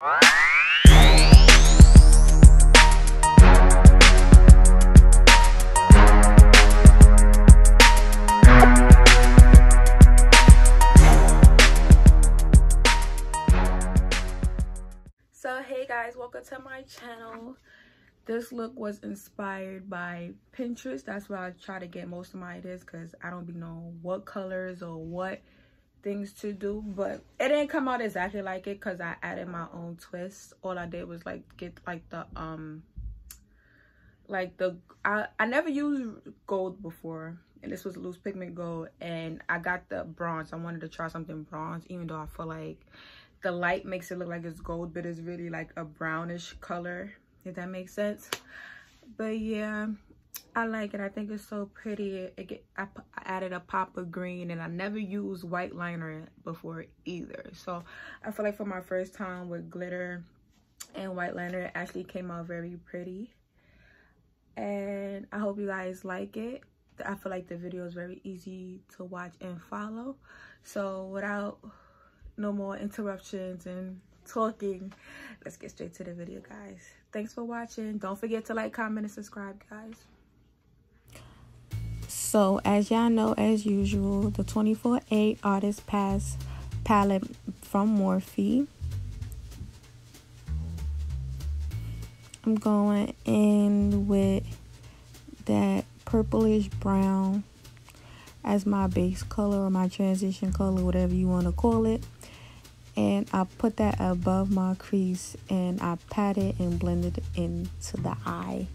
So hey guys, welcome to my channel. This look was inspired by Pinterest. That's where I try to get most of my ideas, because I don't be knowing what colors or what things to do, but it didn't come out exactly like it because I added my own twist. All I did was like get like the I never used gold before, and this was loose pigment gold, and I got the bronze. I wanted to try something bronze, even though I feel like the light makes it look like it's gold, but it's really like a brownish color, if that makes sense. But yeah, I like it. I think it's so pretty. I added a pop of green, and I never used white liner before either. So I feel like for my first time with glitter and white liner, it actually came out very pretty. And I hope you guys like it. I feel like the video is very easy to watch and follow. So without no more interruptions and talking, let's get straight to the video, guys. Thanks for watching. Don't forget to like, comment, and subscribe, guys. So as y'all know, as usual, the 24A Artist Pass palette from Morphe. I'm going in with that purplish brown as my base color, or my transition color, whatever you want to call it. And I put that above my crease, and I pat it and blend it into the eye.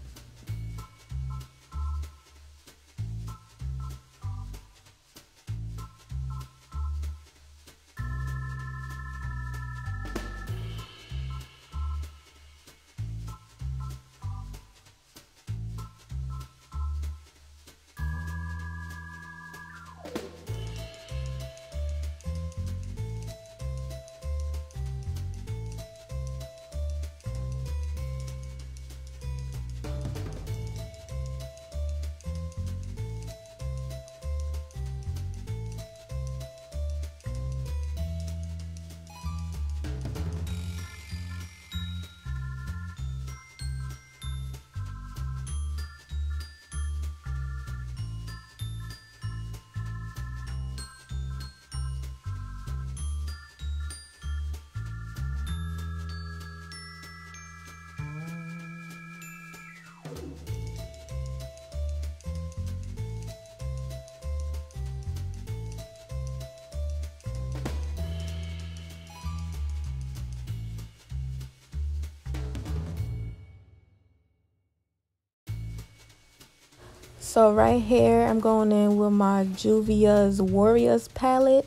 So right here, I'm going in with my Juvia's Warriors palette.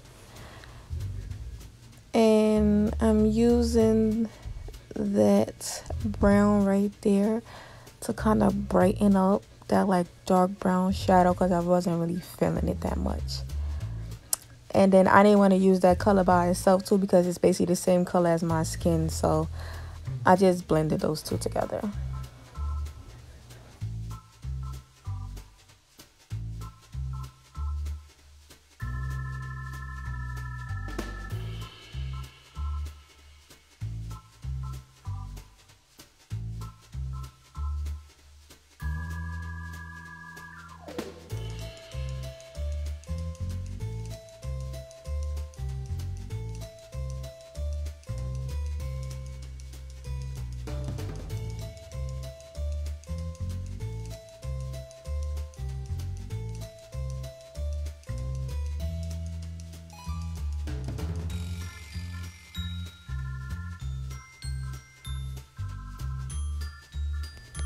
And I'm using that brown right there to kind of brighten up that like dark brown shadow, because I wasn't really feeling it that much. And then I didn't want to use that color by itself too, because it's basically the same color as my skin. So I just blended those two together.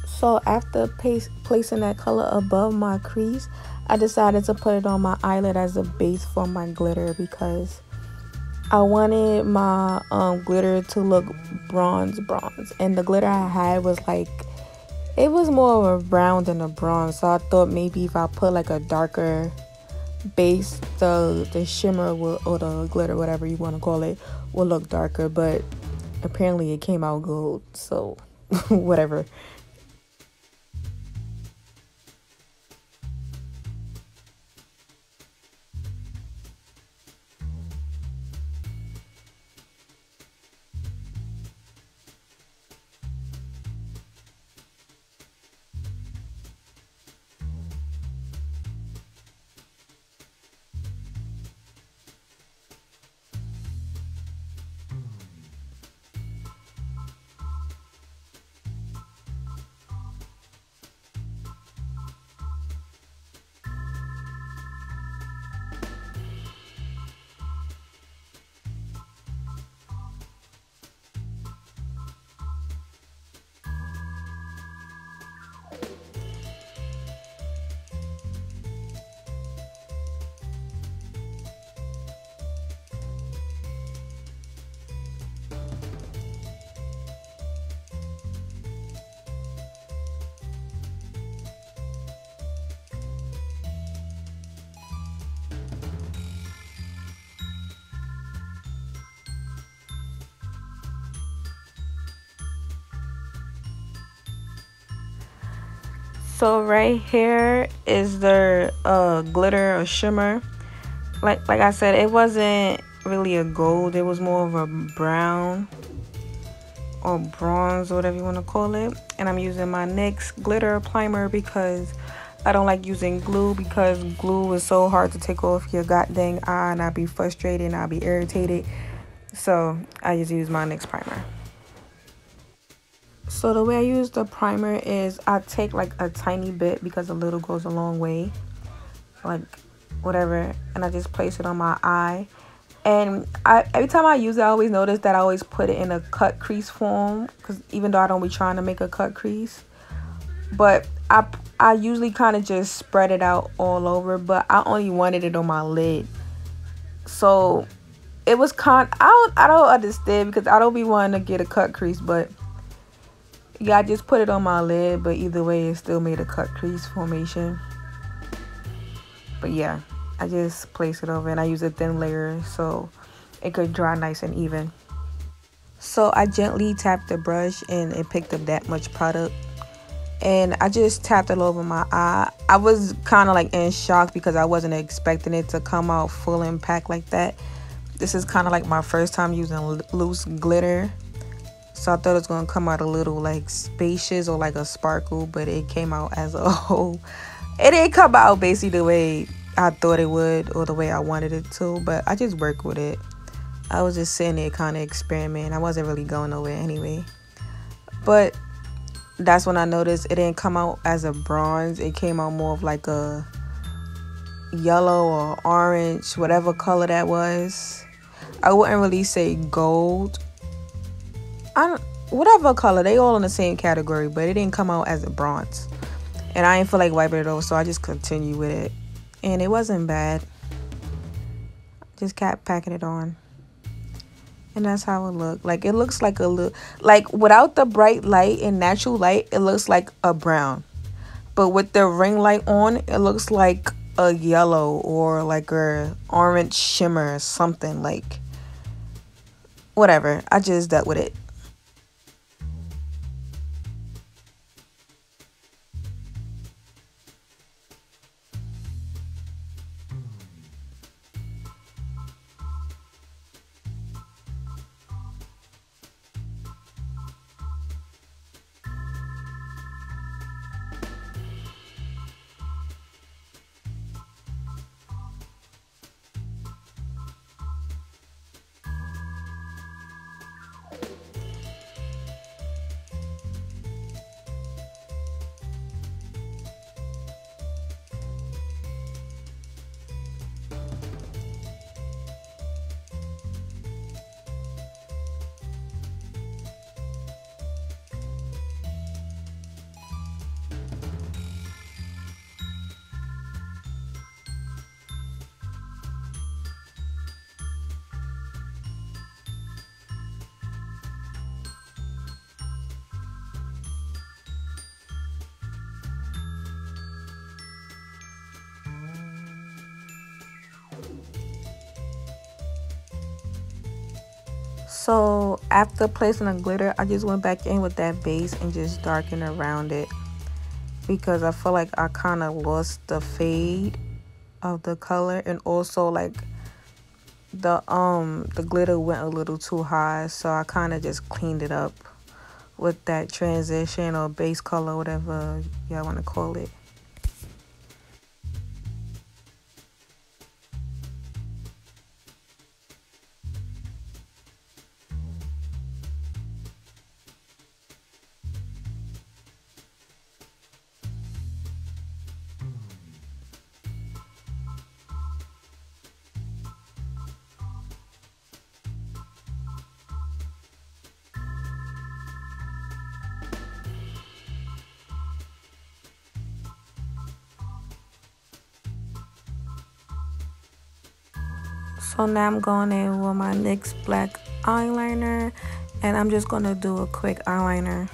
So after placing that color above my crease, I decided to put it on my eyelid as a base for my glitter, because I wanted my glitter to look bronze. And the glitter I had was like, it was more of a brown than a bronze. So I thought maybe if I put like a darker base, the shimmer will, or the glitter, whatever you want to call it, will look darker. But apparently it came out gold, so whatever. So right here is the glitter or shimmer. Like I said, it wasn't really a gold. It was more of a brown or bronze, or whatever you want to call it. And I'm using my NYX glitter primer because I don't like using glue, because glue is so hard to take off your goddamn eye, and I'll be frustrated and I'll be irritated. So I just use my NYX primer. So the way I use the primer is I take like a tiny bit, because a little goes a long way, like whatever, and I just place it on my eye. And every time I use it, I always notice that I always put it in a cut crease form, because even though I don't be trying to make a cut crease, but I usually kind of just spread it out all over, but I only wanted it on my lid. So it was I don't understand, because I don't be wanting to get a cut crease, but yeah, I just put it on my lid, but either way it still made a cut crease formation. But yeah, I just place it over, and I use a thin layer so it could dry nice and even. So I gently tapped the brush and it picked up that much product, and I just tapped it over my eye. I was kind of like in shock because I wasn't expecting it to come out full impact like that. This is kind of like my first time using loose glitter, so I thought it was going to come out a little like spacious or like a sparkle, but it came out as a whole. It didn't come out basically the way I thought it would or the way I wanted it to, but I just worked with it. I was just sitting there kind of experimenting. I wasn't really going nowhere anyway. But that's when I noticed it didn't come out as a bronze. It came out more of like a yellow or orange, whatever color that was. I wouldn't really say gold. Whatever color, they all in the same category, but it didn't come out as a bronze. And I didn't feel like wiping it off, so I just continued with it. And it wasn't bad. Just kept packing it on. And that's how it looked. Like, it looks like a little, like without the bright light and natural light, it looks like a brown. But with the ring light on, it looks like a yellow or like a orange shimmer or something. Like, whatever. I just dealt with it. So after placing the glitter, I just went back in with that base and just darkened around it, because I feel like I kind of lost the fade of the color, and also like the glitter went a little too high, so I kind of just cleaned it up with that transition or base color, whatever y'all want to call it. So now I'm going in with my NYX black eyeliner, and I'm just going to do a quick eyeliner.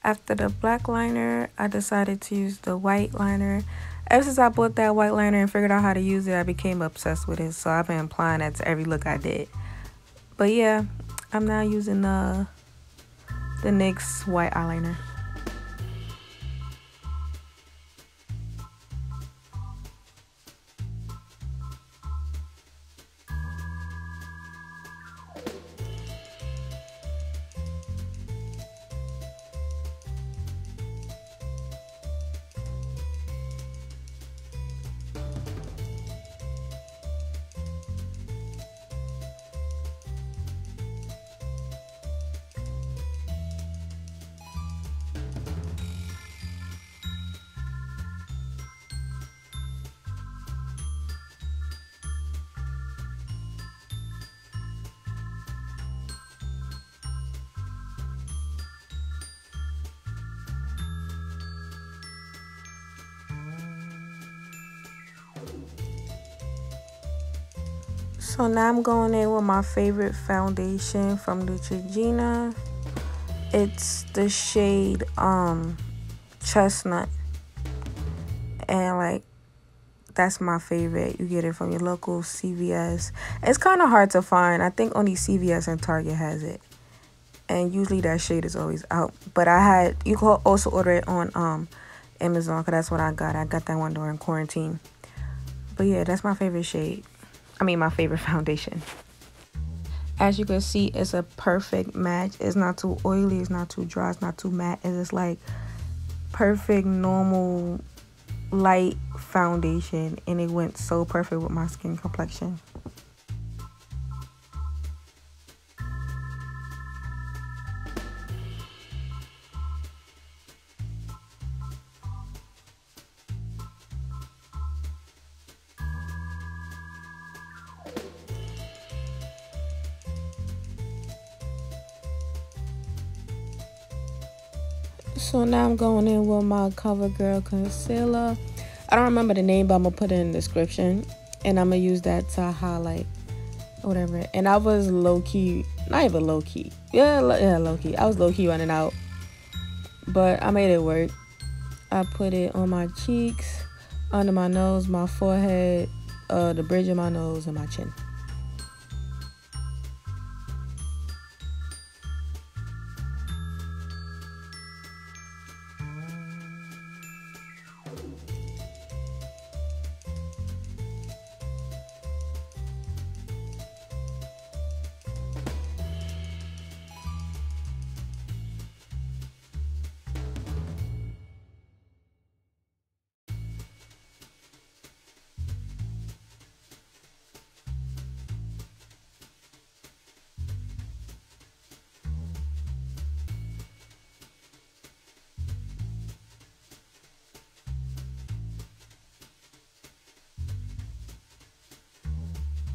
After the black liner, I decided to use the white liner. Ever since I bought that white liner and figured out how to use it, I became obsessed with it. So I've been applying that to every look I did. But yeah, I'm now using the NYX white eyeliner. So now I'm going in with my favorite foundation from Neutrogena. It's the shade Chestnut. And like, that's my favorite. You get it from your local CVS. It's kind of hard to find. I think only CVS and Target has it. And usually that shade is always out. But you can also order it on Amazon, because that's what I got. I got that one during quarantine. But yeah, that's my favorite shade. My favorite foundation. As you can see, it's a perfect match. It's not too oily, it's not too dry, it's not too matte. It's just like perfect, normal, light foundation. And it went so perfect with my skin complexion. So now I'm going in with my CoverGirl concealer. I don't remember the name, but I'm gonna put it in the description, and I'm gonna use that to highlight whatever. And I was low-key, not even low-key, yeah, low-key. I was low-key running out, but I made it work. I put it on my cheeks, under my nose, my forehead, the bridge of my nose, and my chin.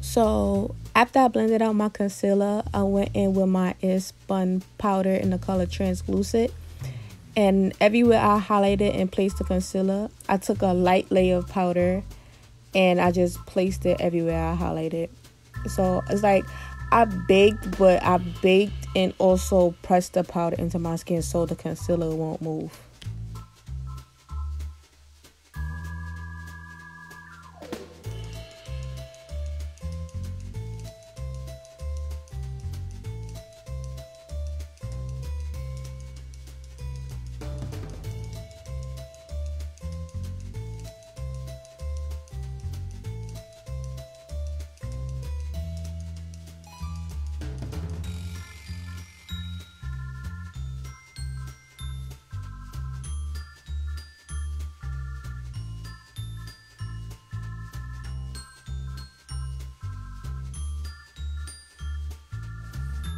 So after I blended out my concealer, I went in with my Spun powder in the color Translucent. And everywhere I highlighted and placed the concealer, I took a light layer of powder and I just placed it everywhere I highlighted. So it's like I baked and also pressed the powder into my skin so the concealer won't move.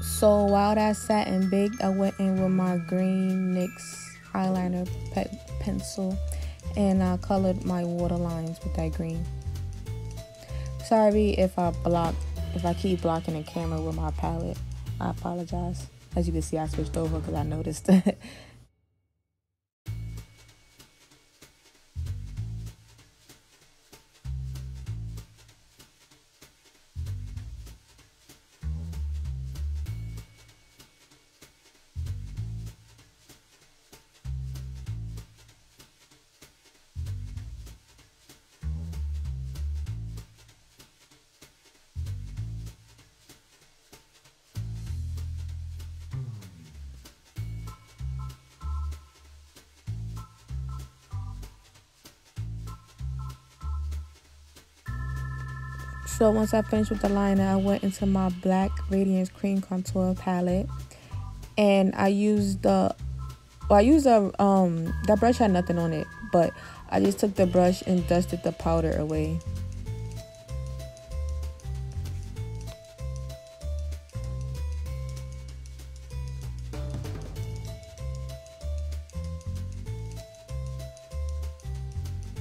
So while that sat and baked, I went in with my green NYX eyeliner pencil and I colored my waterlines with that green. Sorry if I keep blocking the camera with my palette. I apologize. As you can see, I switched over because I noticed. So once I finished with the liner, I went into my Black Radiance Cream Contour palette, and I used that brush had nothing on it, but I just took the brush and dusted the powder away.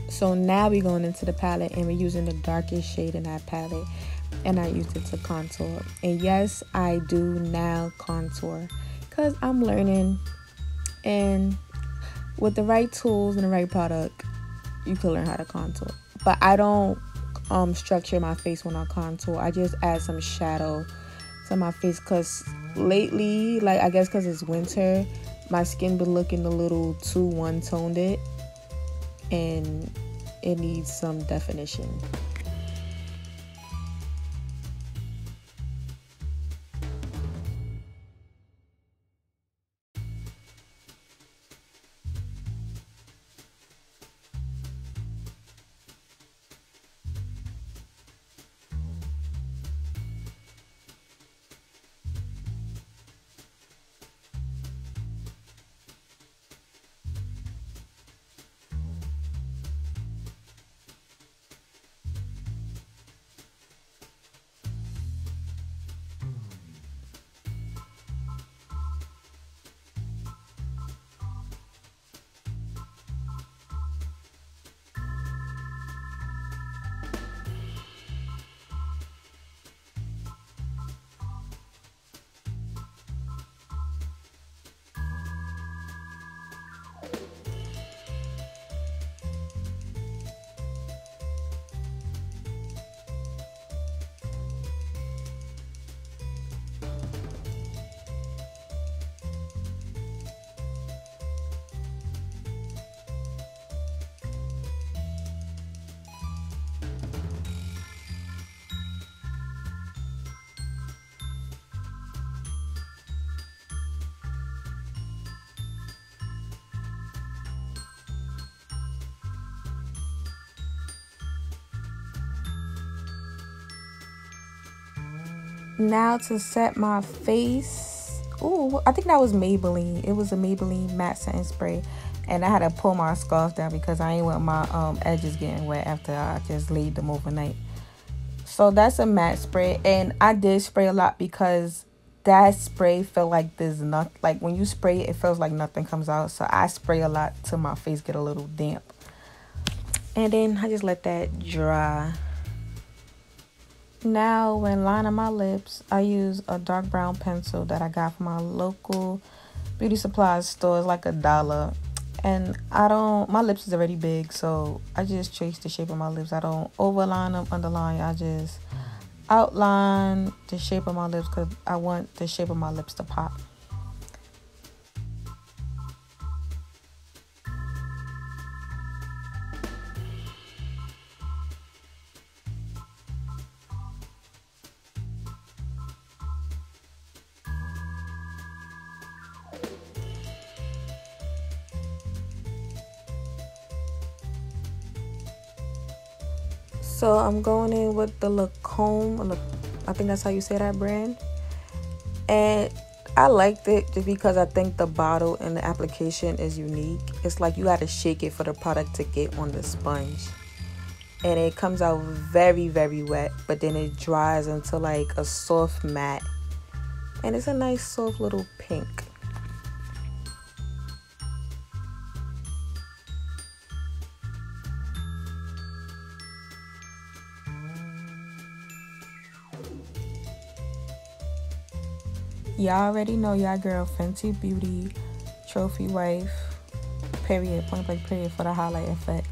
So now we're going into the palette, and we're using the darkest shade in that palette, and I used it to contour. And yes, I do now contour because I'm learning, and with the right tools and the right product, you can learn how to contour. But I don't structure my face when I contour. I just add some shadow to my face, because lately, like, I guess because it's winter, my skin been looking a little too one-toned, and it needs some definition. Now to set my face. Ooh, I think that was Maybelline. It was a Maybelline matte setting spray, and I had to pull my scarf down because I ain't want my edges getting wet after I just laid them overnight. So that's a matte spray, and I did spray a lot because that spray felt like there's not, like when you spray it, it feels like nothing comes out. So I spray a lot till my face get a little damp, and then I just let that dry. Now, when lining my lips, I use a dark brown pencil that I got from my local beauty supply store. It's like $1. And my lips is already big, so I just trace the shape of my lips. I don't overline them, underline. I just outline the shape of my lips because I want the shape of my lips to pop. So I'm going in with the Lacombe. I think that's how you say that brand. And I liked it just because I think the bottle and the application is unique. It's like you got to shake it for the product to get on the sponge. And it comes out very, very wet, but then it dries into like a soft matte. And it's a nice soft little pink. Y'all already know y'all girl Fenty Beauty, trophy wife, period, point blank period, for the highlight effect.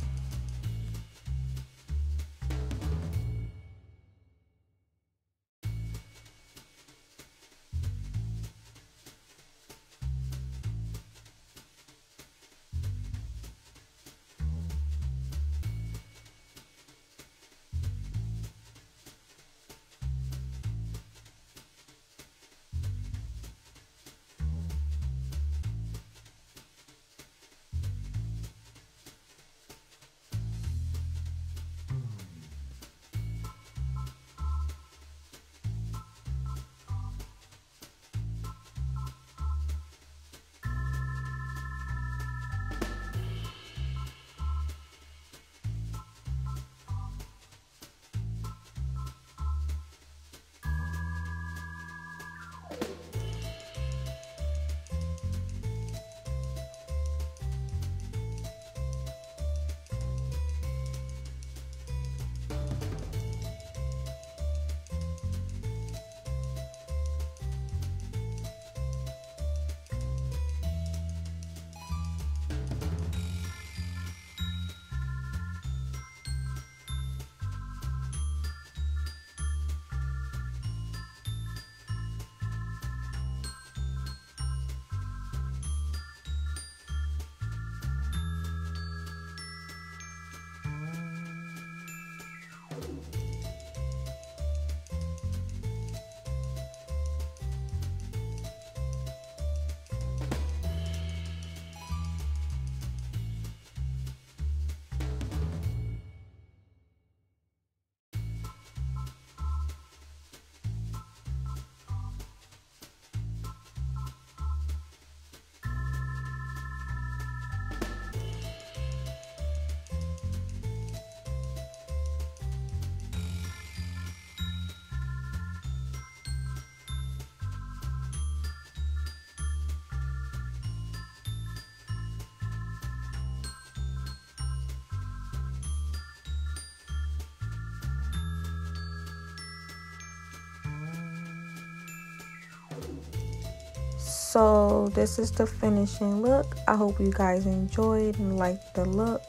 So this is the finishing look. I hope you guys enjoyed and liked the look.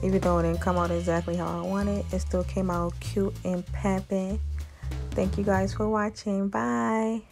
Even though it didn't come out exactly how I wanted, it still came out cute and pimpin'. Thank you guys for watching. Bye.